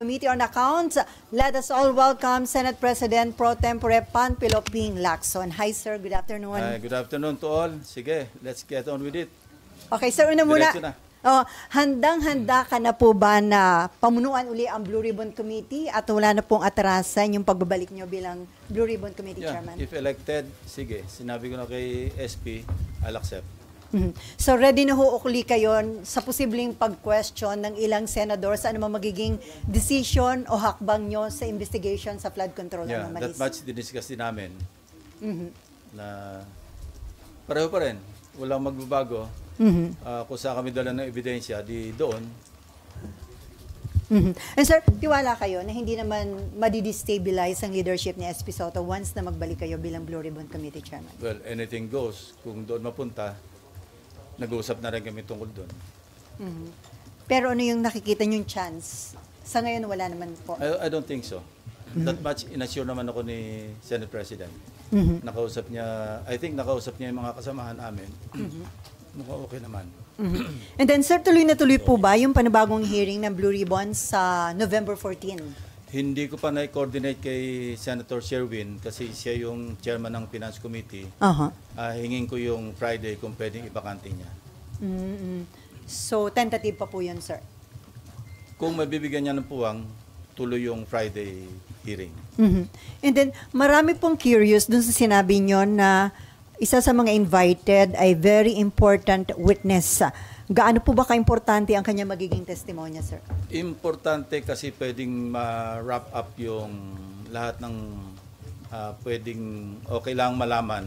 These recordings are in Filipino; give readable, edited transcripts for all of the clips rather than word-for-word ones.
Committee on Accounts. Let us all welcome Senate President Pro Tempore Panfilo Ping Lacson. Hi sir, good afternoon. Good afternoon to all. Sige, let's get on with it. Okay sir, una muna. Diretso na. Handang-handa ka na po ba na pamunuan uli ang Blue Ribbon Committee at wala na pong atrasan yung pagbabalik nyo bilang Blue Ribbon Committee Chairman? If elected, sige. Sinabi ko na kay SP, I'll accept. So ready na ho uli kayo sa posibleng pag-question ng ilang senador sa ano magiging decision o hakbang nyo sa investigation sa flood control ng Mamalis? That much diniscuss din namin na pareho pa rin. Walang magbabago. Kung saan kami dala ng ebidensya, di doon. And sir, tiwala kayo na hindi naman madidestabilize ang leadership ni SP Soto once na magbalik kayo bilang Blue Ribbon Committee Chairman? Well, anything goes. Kung doon mapunta, nag-uusap na rin kami tungkol doon. Pero ano yung nakikita nyong chance? Sa ngayon, wala naman po. I don't think so. That much inassure naman ako ni Senate President. Nakausap niya, I think nakausap niya yung mga kasamahan namin. Mukhang okay naman. And then sir, tuloy na tuloy po ba yung panibagong hearing ng Blue Ribbon sa November 14? Hindi ko pa na-coordinate kay Senator Sherwin kasi siya yung chairman ng Finance Committee. Hingin ko yung Friday kung pwedeng ibakante niya. So, tentative pa po yun, sir? Kung mabibigyan niya ng puwang, tuloy yung Friday hearing. And then, marami pong curious dun sa sinabi niyo na isa sa mga invited ay very important witness. Gaano po ba ka-importante ang kanya magiging testimonya, sir? Importante kasi pwedeng ma-wrap up yung lahat ng pwedeng o kailangang malaman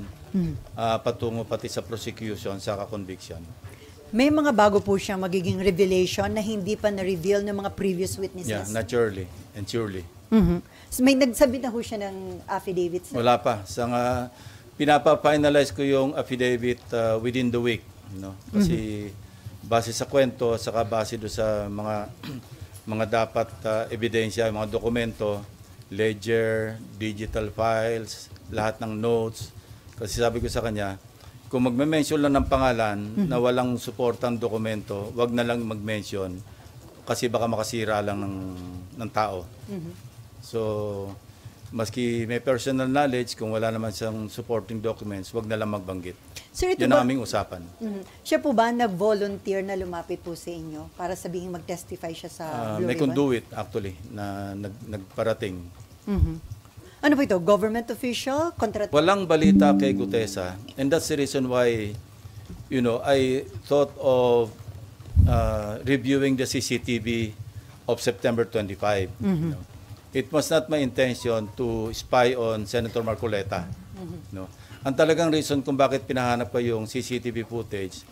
patungo pati sa prosecution sa conviction. May mga bago po siyang magiging revelation na hindi pa na-reveal ng mga previous witnesses? Yeah, naturally and surely. So may nagsabi na ho siya ng affidavit, sir? Wala pa. Pinapa-finalize ko yung affidavit within the week. Kasi base sa kwento, saka base do sa mga dapat ebidensya, mga dokumento, ledger, digital files, lahat ng notes. Kasi sabi ko sa kanya, kung magme-mention lang ng pangalan na walang suportang dokumento, wag na lang mag-mention kasi baka makasira lang ng tao. So, maski may personal knowledge, kung wala naman siyang supporting documents, wag na lang magbanggit. Sir, yan ang aming usapan. Siya po ba nag-volunteer na lumapit po sa inyo para sabihin mag-testify siya sa Blue may Ribbon? conduit actually na nagparating. Ano po ito? Government official? Walang balita kay Gutesa, and that's the reason why I thought of reviewing the CCTV of September 25. It was not my intention to spy on Senator Marcoleta. Ang talagang reason kung bakit pinahanap ko yung CCTV footage,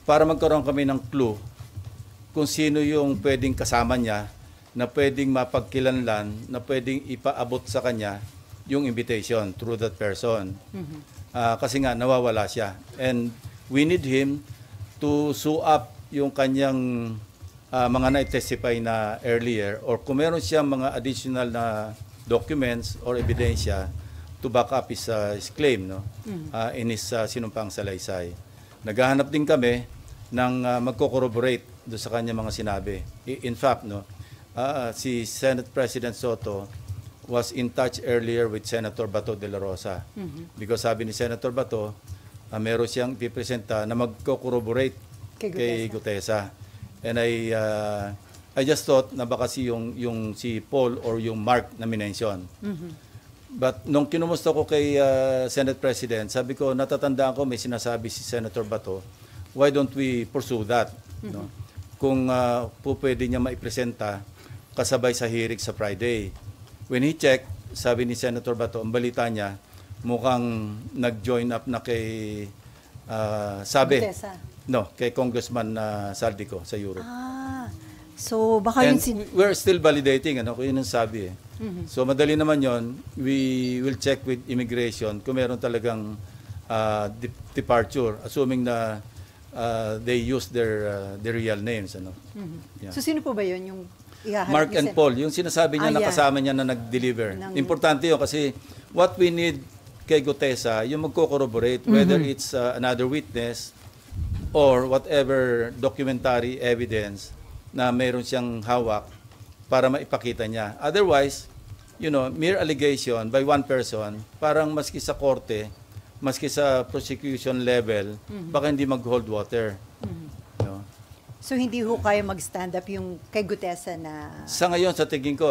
para magkaroon kami ng clue kung sino yung pwedeng kasama niya, na pwedeng mapagkilanlan, na pwedeng ipaabot sa kanya yung invitation through that person. Kasi nga, nawawala siya. And we need him to sew up yung kanyang mga na-testify na earlier, or kung meron siya mga additional na documents or ebidensya to back up his claim in his sinumpang salaysay. Naghahanap din kami ng magko-corroborate doon sa kanya mga sinabi. In fact, si Senate President Soto was in touch earlier with Senator Bato de la Rosa. Because sabi ni Senator Bato, meron siyang ipipresenta na magko-corroborate kay Gutesa. And I just thought na baka yung si Paul or yung Mark na minention. But nung kinumusta ko kay Senate President, sabi ko, natatandaan ko may sinasabi si Senator Bato, why don't we pursue that? Kung po pwede niya maipresenta kasabay sa hearing sa Friday. When he checked, sabi ni Senator Bato, ang balita niya, mukhang nag-join up na kay Gutesa. kay Congressman Saldico sa Europe. So baka and we're still validating, kung yun ang sabi. So madali naman yon. We will check with immigration kung meron talagang departure, assuming na they use their real names. Yeah. So sino po ba yun yung ihaharap Mark and Paul, yung sinasabi niya na kasama niya na nag-deliver. Importante yun kasi what we need kay Gutesa, yung magko-corroborate, whether it's another witness or whatever documentary evidence na mayroon siyang hawak para maipakita niya. Otherwise, mere allegation by one person, parang maski sa korte, maski sa prosecution level, baka hindi mag-hold water. No? So hindi ho kayo mag-stand up yung kay Gutesa na... Sa ngayon, sa tingin ko,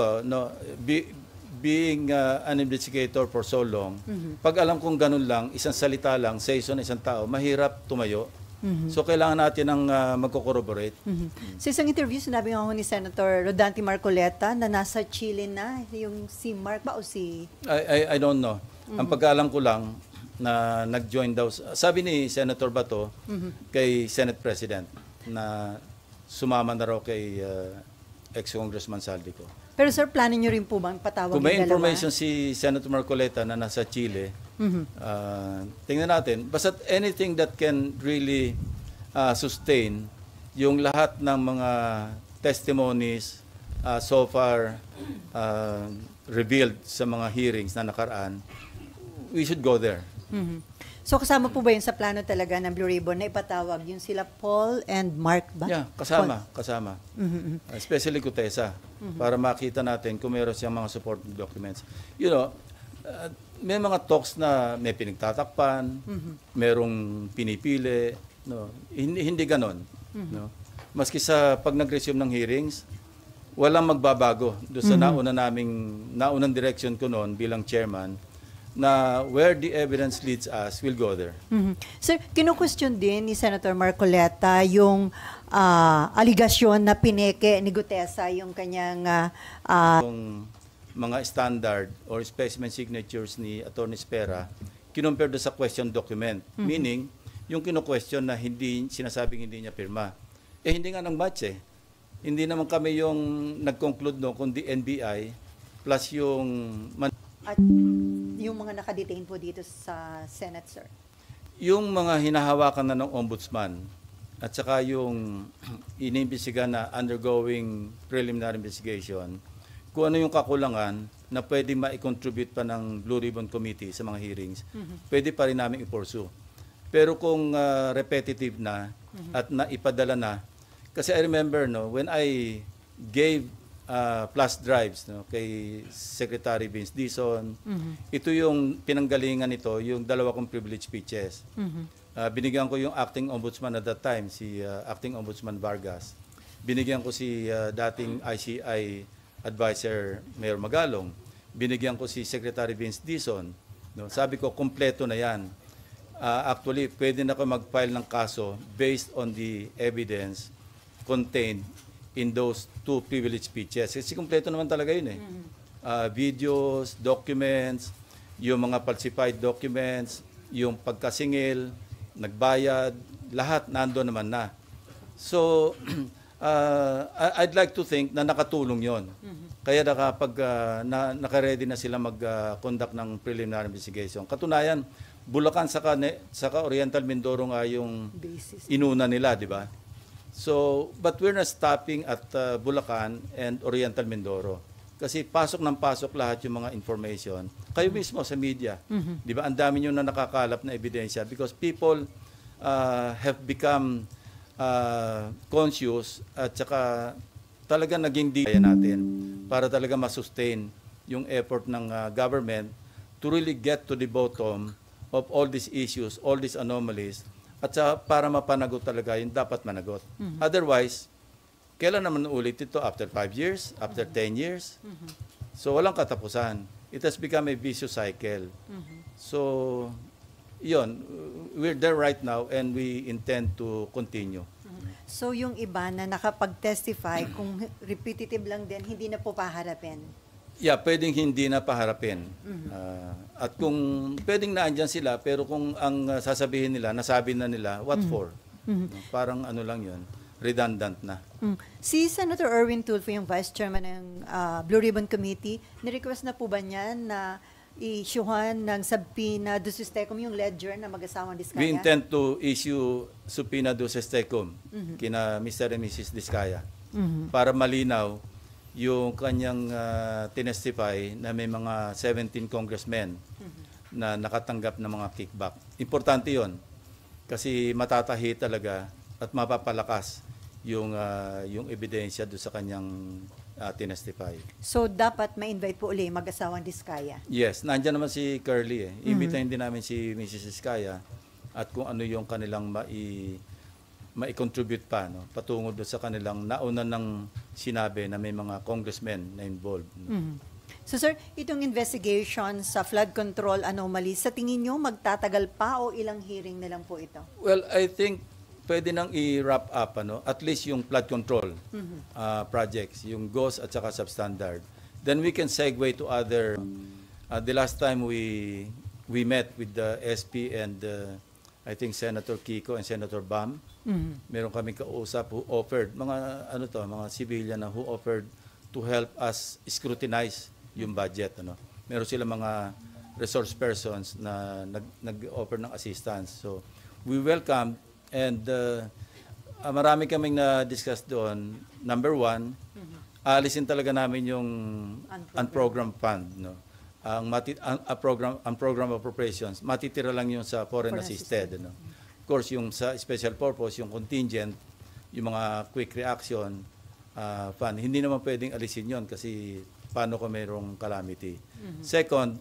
being an investigator for so long, pag alam kong ganun lang, isang salita lang, sa isang tao, mahirap tumayo. So kailangan natin ng magko-corroborate. Sa isang interview, sinabi nga ho ni Senator Rodante Marcoleta na nasa Chile na, yung si Mark ba o si... I don't know. Ang pagkaalam ko lang, na nag-join daw, sabi ni Senator Bato kay Senate President na sumama na raw kay ex-Congressman Saldico. Pero sir, plano nyo rin po bang patawag Kung may yung dalawa? information si Senator Marcoleta na nasa Chile, tingnan natin. Basta anything that can really sustain yung lahat ng mga testimonies so far revealed sa mga hearings na nakaraan, we should go there. So kasama po ba yun sa plano talaga ng Blue Ribbon na ipatawag yung sila Paul and Mark ba? Yeah, kasama. Especially Gutesa, para makita natin kung meron siyang mga supporting documents. May mga talks na may pinagtatakpan, merong pinipili, no? Hindi ganon. No? Maski sa pag nag-resume ng hearings, walang magbabago doon sa naunang direction ko noon bilang chairman, na where the evidence leads us, we'll go there. Sir, kinu-question din ni Senator Marcoleta yung aligasyon na pineke ni Gutesa yung kanyang... Yung mga standard or specimen signatures ni Attorney Spera, kinumpare doon sa question document. Meaning, yung kinu-question na sinasabing hindi niya pirma. Hindi nga nang match eh. Hindi naman kami yung nag-conclude no, kundi NBI plus yung... At yung mga nakadetain po dito sa Senate, sir? Yung mga hinahawakan na ng ombudsman at saka yung inimbestiga na undergoing preliminary investigation, kung ano yung kakulangan na pwede ma-contribute pa ng Blue Ribbon Committee sa mga hearings, pwede pa rin namin i-pursue. Pero kung repetitive na at naipadala na, kasi I remember when I gave plus drives kay Secretary Vince Dizon. Ito yung pinanggalingan nito, yung dalawa kong privilege speeches. Binigyan ko yung acting ombudsman at that time, si acting ombudsman Vargas. Binigyan ko si dating ICI advisor Mayor Magalong. Binigyan ko si Secretary Vince Dizon. Sabi ko, kompleto na yan. Actually, pwede na ako mag-file ng kaso based on the evidence contained in those two privilege speeches. Kasi kompleto naman talaga yun eh. Videos, documents, yung mga falsified documents, yung pagkasingil, nagbayad, lahat nandoon naman na. So, I'd like to think na nakatulong yon. Kaya naka-ready na sila mag-conduct ng preliminary investigation. Katunayan, Bulacan saka Oriental Mindoro nga yung inuna nila, di ba? So, but we're not stopping at Bulacan and Oriental Mindoro. Kasi pasok ng pasok lahat yung mga information. Kayo mismo sa media. Di ba? Ang dami nyo na nakakalap na ebidensya because people have become conscious at saka talaga naging kaya natin para talaga masustain yung effort ng government to really get to the bottom of all these issues, all these anomalies, at para mapanagot talaga yung dapat managot. Otherwise, kailan naman ulit ito? After 5 years? After 10 years? So, walang katapusan. It has become a vicious cycle. So, yun. We're there right now and we intend to continue. So, yung iba na nakapag-testify, kung repetitive lang din, hindi na po paharapin? Yeah, pwedeng hindi na paharapin. At kung pwedeng naandyan sila, pero kung ang sasabihin nila, nasabi na nila, what for? Parang ano lang yun, redundant na. Si Senator Erwin Tulfo, yung Vice Chairman ng Blue Ribbon Committee, nirequest na po ba niya na i-issuehan ng subpoena do Sistecom yung ledger na mag-asawang Diskaya? We intend to issue subpoena do Sistecom kina Mr. and Mrs. Diskaya para malinaw yung kanyang tinestify na may mga 17 congressmen na nakatanggap ng mga kickback. Importante yon kasi matatahi talaga at mapapalakas yung ebidensya do sa kanyang tinestify. So, dapat ma-invite po uli mag-asawang Diskaya. Yes, nandiyan naman si Curly. Imbitahin din namin si Mrs. Iskaya at kung ano yung kanilang mai-contribute pa, no? Patungo doon sa kanilang nauna ng sinabi na may mga congressmen na involved. No? So sir, itong investigation sa flood control anomalies, sa tingin nyo magtatagal pa o ilang hearing na lang po ito? Well, I think pwede nang i-wrap up at least yung flood control projects, yung GOS at saka substandard. Then we can segue to other. The last time we met with the SP and I think Senator Kiko and Senator Bam, meron kaming kausap who offered mga civilian na who offered to help us scrutinize yung budget. Meron sila mga resource persons na nag-offer ng assistance. So we welcome and marami kaming na-discuss doon. Number one, alisin talaga namin yung unprogrammed fund. Ang program appropriations, matitira lang yung sa foreign assisted. Of course, yung sa special purpose, yung contingent, yung mga quick reaction fund, hindi naman pwedeng alisin yon kasi paano kung mayroong calamity. Second,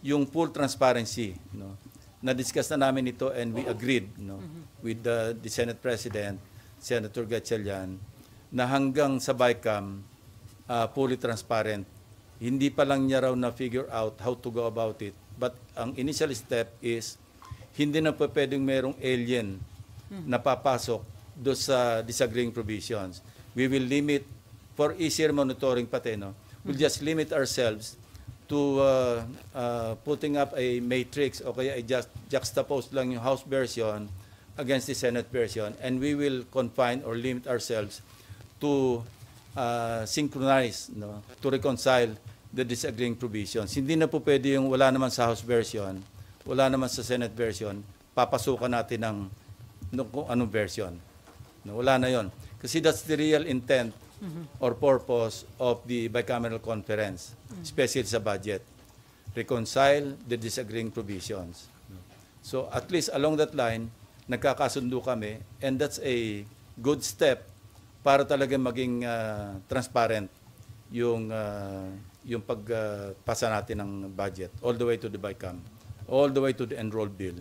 yung full transparency. Na-discuss na namin ito and we agreed with the Senate President, Senator Gatchalian, na hanggang sa BICAM, fully transparent. Hindi pa lang niya raw na-figure out how to go about it. But ang initial step is, hindi na pa pwedeng mayroong alien na papasok doon sa disagreeing provisions. We will limit, for easier monitoring pati, we'll just limit ourselves to putting up a matrix o kaya just juxtapose lang yung House version against the Senate version, and we will confine or limit ourselves to synchronize, to reconcile the disagreeing provisions. Hindi na po pwede yung wala naman sa House version, wala naman sa Senate version, papasukan natin ng kung anong version. Wala na yon. Kasi that's the real intent or purpose of the bicameral conference, especially sa budget. Reconcile the disagreeing provisions. So at least along that line, nagkakasundo kami, and that's a good step para talaga maging transparent yung pagpasa natin ng budget all the way to the BICAM, all the way to the enrolled bill.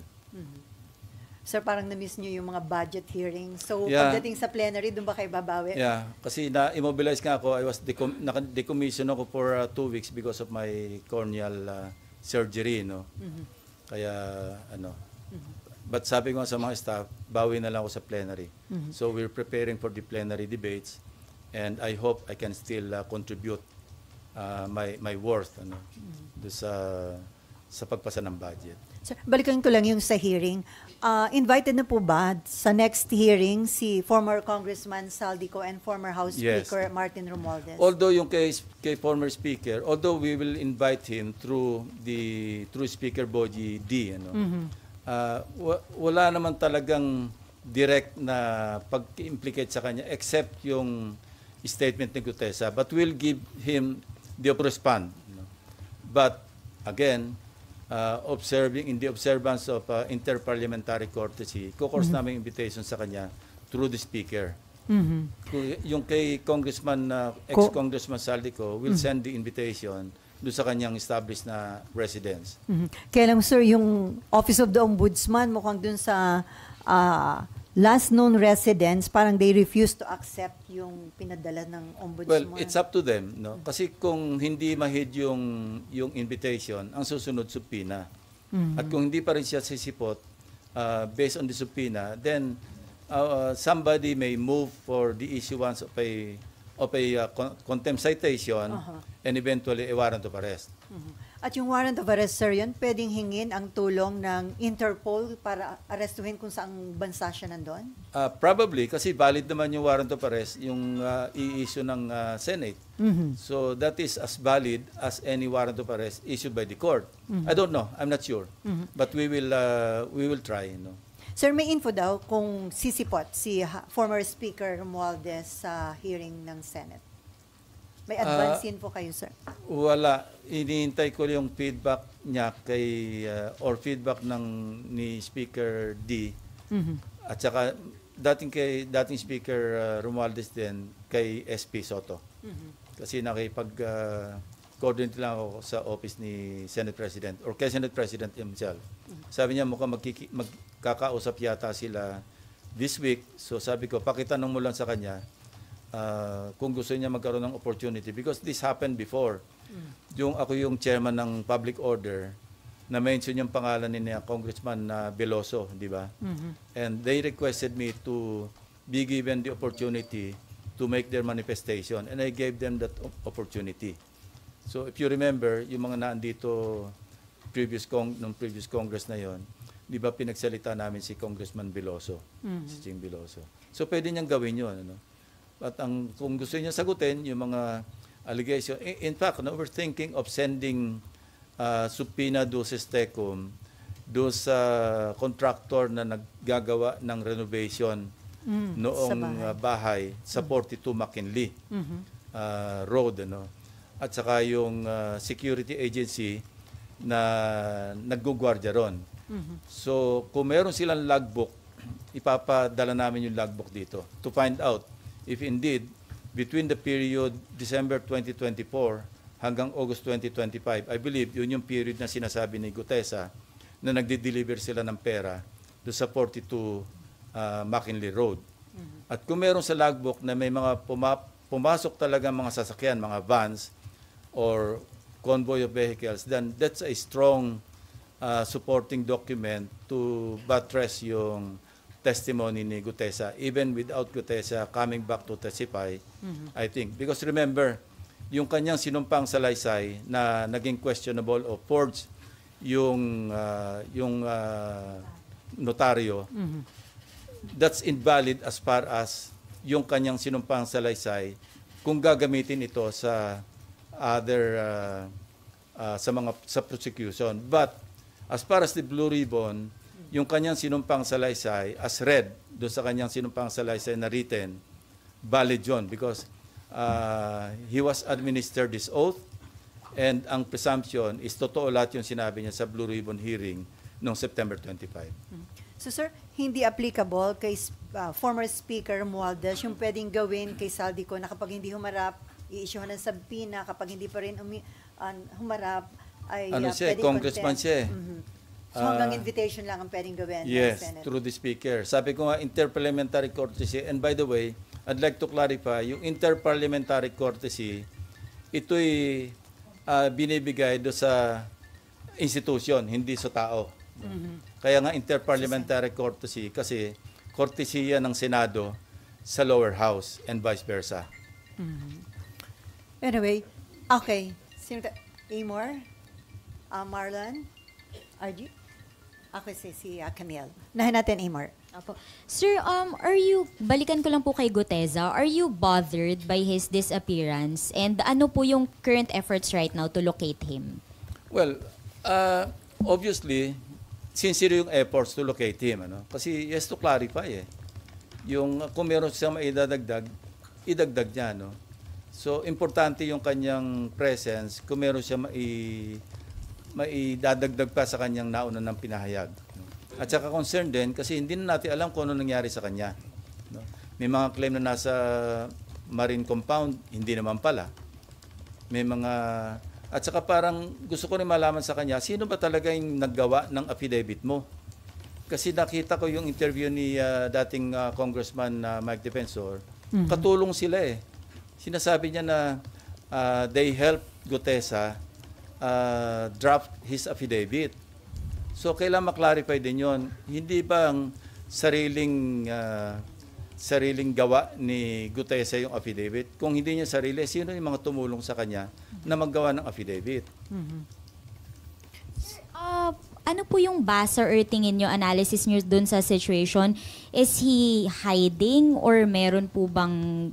Sir, parang na-miss nyo yung mga budget hearings. So, Yeah. pagdating sa plenary, doon ba kayo babawi? Yeah, kasi na-immobilize nga ako. I was naka-decommission ako for 2 weeks because of my corneal surgery, Kaya, but sabi ko sa mga staff, bawi na lang ako sa plenary. So, we're preparing for the plenary debates and I hope I can still contribute my worth, doon sa pagpasa ng budget. Sir, balikan ko lang yung sa hearing. Invited na po ba sa next hearing si former Congressman Saldico and former House Yes. Speaker Martin Romualdez? Although yung kay former speaker, although we will invite him through Speaker Boji D, wala naman talagang direct na pag-implicate sa kanya except yung statement ni Gutesa, but we'll give him the respond. But again, in the observance of interparliamentary courtesy, kukurs namin invitation sa kanya through the speaker. Yung kay ex-Congressman Saldico will send the invitation doon sa kanyang established na residence. Kaya lang sir, yung Office of the Ombudsman, mukhang dun sa last known residents, parang they refuse to accept yung pinadala ng Ombudsman. Well, it's up to them, Kasi kung hindi ma-hit yung invitation, ang susunod subpoena. At kung hindi pa rin siya sisipot based on the subpoena, then somebody may move for the issuance of a contempt citation and eventually a warrant of arrest. At yung warrant of arrest, sir, yun, pwedeng hingin ang tulong ng Interpol para arestuhin kung saang bansa siya nandun? Probably, kasi valid naman yung warrant of arrest, yung i-issue ng Senate. So that is as valid as any warrant of arrest issued by the court. I don't know, I'm not sure. But we will try. Sir, may info daw kung sisipot si former Speaker Romualdez sa hearing ng Senate. May advance info kayo, sir? Wala. Iniintay ko yung feedback niya or feedback ni Speaker D. At saka dating Speaker Romualdez din kay SP Soto. Kasi coordinate lang ako sa office ni Senate President or kay Senate President himself. Sabi niya mukhang magkakausap yata sila this week. So sabi ko, pakitanong mo lang sa kanya kung gusto niya magkaroon ng opportunity because this happened before. Ako yung chairman ng public order na mention yung pangalan ni Congressman Veloso, di ba? And they requested me to be given the opportunity to make their manifestation and I gave them that opportunity. So if you remember, yung mga naandito nung previous Congress na yon, di ba pinagsalita namin si Congressman Veloso, si Ching Veloso. So pwede niyang gawin yun. Ano? At kung gusto niya sagutin yung mga allegation, in fact, we're thinking of sending subpoena do Tecum do sa contractor na naggagawa ng renovation noong bahay sa 42 McKinley Road. Ano? At saka yung security agency na naggugwardya ron. So, kung meron silang logbook, ipapadala namin yung logbook dito to find out if indeed between the period December 2024 hanggang August 2025, I believe yun yung period na sinasabi ni Gutesa na nagde-deliver sila ng pera do sa 42 McKinley Road. At kung meron sa logbook na may mga pumasok talaga mga sasakyan, mga vans, or convoy of vehicles, then that's a strong supporting document to buttress yung testimony ni Gutesa, even without Gutesa coming back to testify, I think. Because remember, yung kanyang sinumpang salaysay na naging questionable o forged yung notaryo, that's invalid as far as yung kanyang sinumpang salaysay kung gagamitin ito sa other sa prosecution. But as far as the Blue Ribbon, yung kanyang sinumpang salaysay as read do sa kanyang sinumpang salaysay na written, valid yun because he was administered this oath and ang presumption is totoo lahat yung sinabi niya sa Blue Ribbon hearing noong September 25. So sir, hindi applicable kay former Speaker Romualdez yung pwedeng gawin kay Saldico na kapag hindi humarap, i-issuehan ng subpoena, kapag hindi pa rin humarap, ay pwedeng congressman siya. So hanggang invitation lang ang pwedeng gawin yes, ng Senate. Through the Speaker. Sabi ko nga, interparliamentary courtesy. And by the way, I'd like to clarify, yung interparliamentary courtesy, ito'y binibigay do sa institution, hindi sa tao. Kaya nga interparliamentary courtesy kasi courtesy ng Senado sa lower house and vice versa. Anyway, okay. Amor? Marlon? RG? Ako si Camille. Nahin natin, Amor. Opo. Sir, balikan ko lang po kay Gutesa. Are you bothered by his disappearance? And ano po yung current efforts right now to locate him? Well, obviously, sincere yung efforts to locate him. Ano? Kasi he has to clarify yung kung meron siyang maidadagdag, idagdag niya. No? So, importante yung kanyang presence kung meron siya maidadagdag pa sa kanyang nauna ng pinahayag. No? At saka concerned din kasi hindi na natin alam kung ano nangyari sa kanya. No? May mga claim na nasa marine compound, hindi naman pala. May mga... At saka parang gusto ko rin malaman sa kanya, sino ba talaga yung naggawa ng affidavit mo? Kasi nakita ko yung interview ni dating Congressman Mike Defensor, katulong sila Sinasabi niya na they helped Gutesa draft his affidavit. So, kailangan maklarify din yon. Hindi ba ang sariling gawa ni Gutesa yung affidavit? Kung hindi niya sarili, sino yung mga tumulong sa kanya na maggawa ng affidavit? Ano po yung basa or tingin nyo, analysis nyo dun sa situation? Is he hiding or meron po bang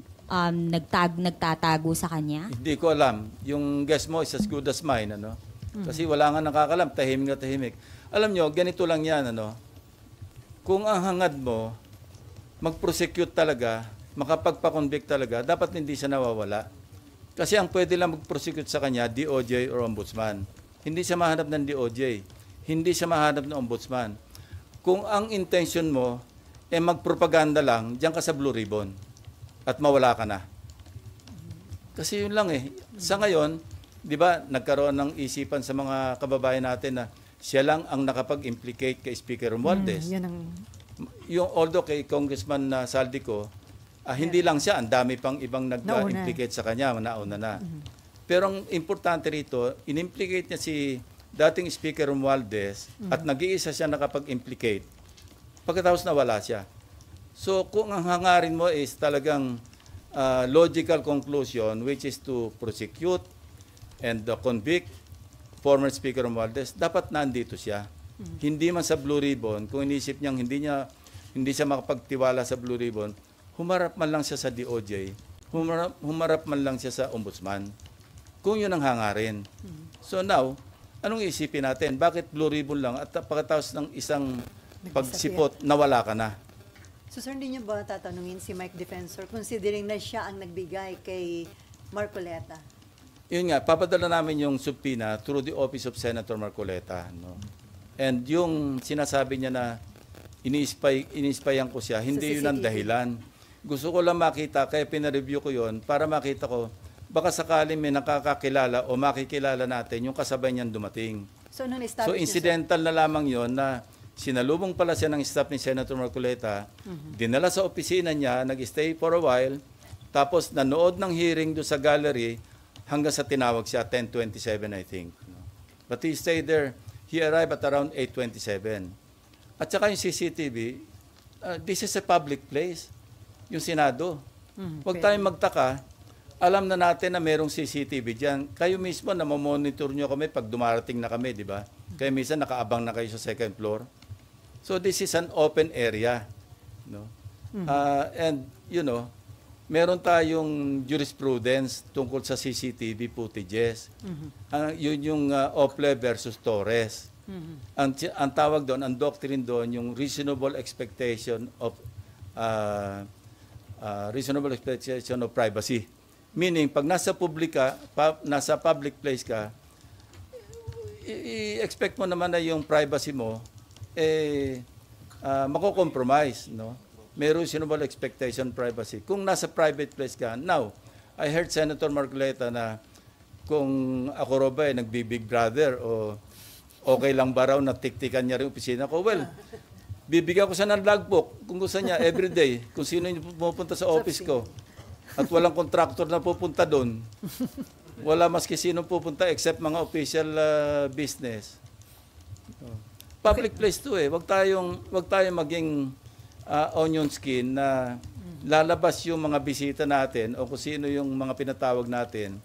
nagtatago sa kanya? Hindi ko alam. Yung guess mo is as good as mine. Ano? Kasi wala nga nakakalam. Tahimik na tahimik. Alam nyo, ganito lang yan. Ano? Kung ang hangad mo, mag-prosecute talaga, makapagpa-convict talaga, dapat hindi siya nawawala. Kasi ang pwede lang mag-prosecute sa kanya, DOJ or Ombudsman. Hindi siya mahanap ng DOJ. Hindi siya mahanap ng Ombudsman. Kung ang intention mo, magpropaganda lang, diyan ka sa Blue Ribbon. At mawala ka na. Kasi yun lang eh. Sa ngayon, di ba, nagkaroon ng isipan sa mga kababayan natin na siya lang ang nakapag-implicate kay Speaker Romualdez. Yun ang... Although kay Congressman Saldico, hindi lang siya, ang dami pang ibang nag-implicate sa kanya, nauna na. Pero ang importante rito, in-implicate niya si dating Speaker Romualdez at nag-iisa siya nakapag-implicate. Pagkatapos nawala siya. So kung ang hangarin mo is talagang logical conclusion, which is to prosecute and convict former Speaker Romualdez, dapat nandito siya. Hindi man sa Blue Ribbon, kung inisip niyang hindi siya makapagtiwala sa Blue Ribbon, humarap man lang siya sa DOJ, humarap man lang siya sa Ombudsman. Kung yun ang hangarin. So now, anong isipin natin? Bakit Blue Ribbon lang at pagkatapos ng isang pagsipot, nawala ka na? So sir, hindi niyo ba tatanungin si Mike Defensor considering na siya ang nagbigay kay Marcoleta? Yun nga, papadala namin yung subpoena through the office of Senator Marcoleta. No? And yung sinasabi niya na ini-spyan ko siya, hindi yun ang dahilan. Gusto ko lang makita, kaya pinareview ko yun, para makita ko, baka sakaling may nakakakilala o makikilala natin yung kasabay niyan dumating. So incidental na lamang yon na sinalubong pala siya ng staff ni Senator Marcoleta, dinala sa opisina niya, nag-stay for a while, tapos nanood ng hearing doon sa gallery hanggang sa tinawag siya, 10:27 I think. But he stayed there, he arrived at around 8:27. At saka yung CCTV, this is a public place, yung Senado. Huwag tayong magtaka, alam na natin na merong CCTV dyan. Kayo mismo na mamonitor nyo kami pag dumarating na kami, di ba? Kaya minsan nakaabang na kayo sa second floor. So this is an open area, no? And you know, meron tayong jurisprudence tungkol sa CCTV footages. Yun yung Ople versus Torres. Ang tawag doon, ang doctrine doon, yung reasonable expectation of privacy. Meaning, pag nasa public place ka, i-expect mo naman na yung privacy mo mako-compromise, no? May reasonable expectation privacy. Kung nasa private place ka, now, I heard Senator Marcoleta na kung ako ba nagbi-Big Brother o okay lang ba raw na tiktikan niya rin opisina ko, well, bibigyan ko siya ng logbook kung gusto niya everyday, kung sino yung pupunta sa office ko. At walang contractor na pupunta doon. Wala maski sino pupunta except mga official business. Public place to eh. Wag tayong maging onion skin na lalabas yung mga bisita natin o kung sino yung mga pinatawag natin.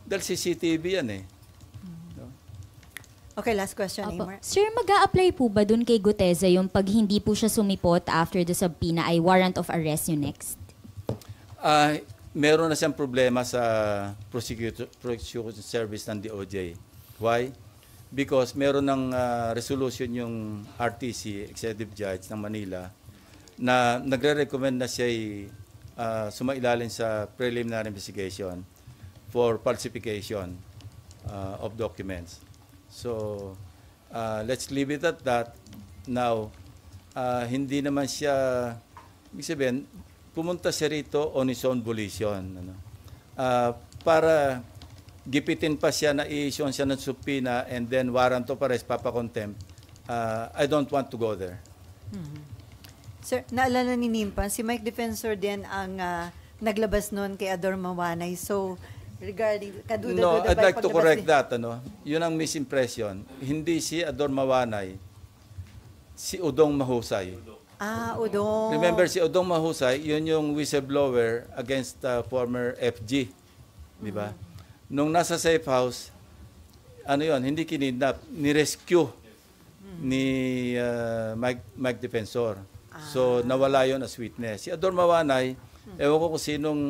Dahil CCTV yan eh. Okay, last question, Amar. Sir, mag-a-apply po ba dun kay Guteza yung pag hindi po siya sumipot after the subpoena ay warrant of arrest yung next? Meron na siyang problema sa prosecution service ng DOJ. Why? Because meron ng resolution yung RTC, Executive Judge ng Manila, na nagre-recommend na siya sumailalim sa preliminary investigation for falsification of documents. So, let's leave it at that. Now, hindi naman siya, ibig sabihin, pumunta siya rito on his own volition. Para gipitin pa siya na i-issue siya ng subpoena and then warrant of arrest, papa-contempt, I don't want to go there. Sir, naalala ni Nimpan, si Mike Defensor din ang naglabas noon kay Ador Mawanay. So, regarding kaduda-duda I'd like to correct that. Yun ang misimpression. Hindi si Ador Mawanay, si Udong Mahusay. Udong. Remember, si Udong Mahusay, yun yung whistleblower against former FG. Di ba? Nung nasa safe house, hindi kinidnap, ni-rescue ni Mike Defensor. So, nawala yon as witness. Si Ador Mawanay, ewan ko kung sinong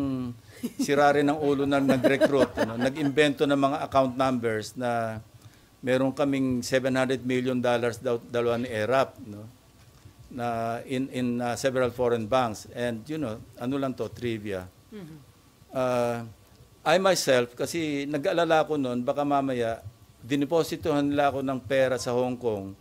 sirari ng ulo na nag-recruit, nag-invento ng mga account numbers na meron kaming $700 million dalawa ni ERAP, na in several foreign banks. And, ano lang to, trivia. I myself, kasi nag-aalala ko noon, baka mamaya, dinipositohan nila ako ng pera sa Hong Kong